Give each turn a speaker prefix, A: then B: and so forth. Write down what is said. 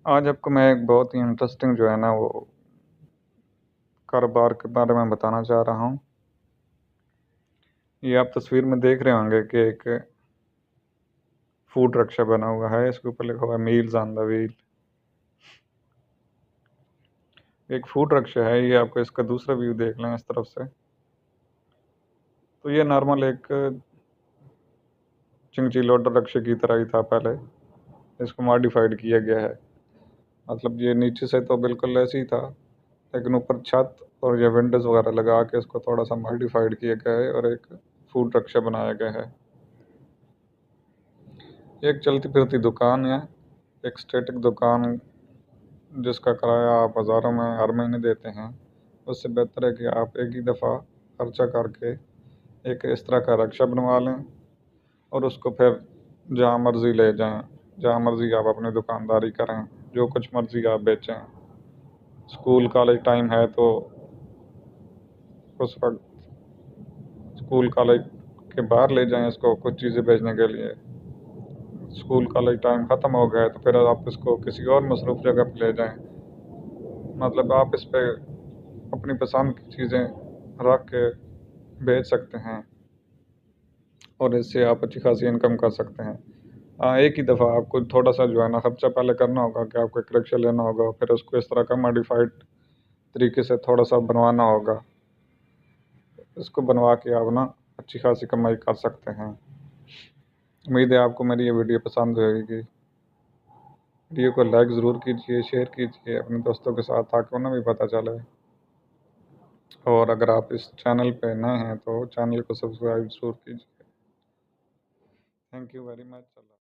A: आज आपको मैं एक बहुत ही इंटरेस्टिंग जो है ना वो कारोबार के बारे में बताना चाह रहा हूँ। ये आप तस्वीर में देख रहे होंगे कि एक फूड रक्षा बना हुआ है, इसके ऊपर लिखा हुआ है मील्स ऑन द व्हील। एक फूड रक्षा है, ये आपको इसका दूसरा व्यू देख लें इस तरफ से। तो ये नॉर्मल एक चिंगची लोडर रक्षे की तरह ही था पहले, इसको मॉडिफाइड किया गया है। मतलब ये नीचे से तो बिल्कुल ऐसे ही था, लेकिन ऊपर छत और ये विंडोज़ वगैरह लगा के इसको थोड़ा सा मॉडिफाइड किया गया है और एक फूड रक्षा बनाया गया है। ये एक चलती फिरती दुकान है, एक स्टैटिक दुकान जिसका किराया आप हज़ारों में हर महीने देते हैं। उससे बेहतर है कि आप एक ही दफ़ा खर्चा करके एक इस तरह का रक्षा बनवा लें और उसको फिर जहाँ मर्ज़ी ले जाएं, जहाँ मर्ज़ी आप अपनी दुकानदारी करें, जो कुछ मर्ज़ी आप बेचें। स्कूल कॉलेज टाइम है तो उस वक्त स्कूल कॉलेज के बाहर ले जाएं इसको कुछ चीज़ें बेचने के लिए। स्कूल कॉलेज टाइम ख़त्म हो गया है तो फिर आप इसको किसी और मसरूफ़ जगह पर ले जाएं। मतलब आप इस पे अपनी पसंद की चीज़ें रख के बेच सकते हैं और इससे आप अच्छी खासी इनकम कर सकते हैं। हाँ, एक ही दफ़ा आपको थोड़ा सा जो है ना खर्चा पहले करना होगा कि आपको एक रिक्शा लेना होगा, फिर उसको इस तरह का मॉडिफाइड तरीके से थोड़ा सा बनवाना होगा। इसको बनवा के आप ना अच्छी खासी कमाई कर सकते हैं। उम्मीद है आपको मेरी ये वीडियो पसंद होगी। वीडियो को लाइक ज़रूर कीजिए, शेयर कीजिए अपने दोस्तों के साथ ताकि उन्हें भी पता चले। और अगर आप इस चैनल पे नए हैं तो चैनल को सब्सक्राइब ज़रूर कीजिए। Thank you very much.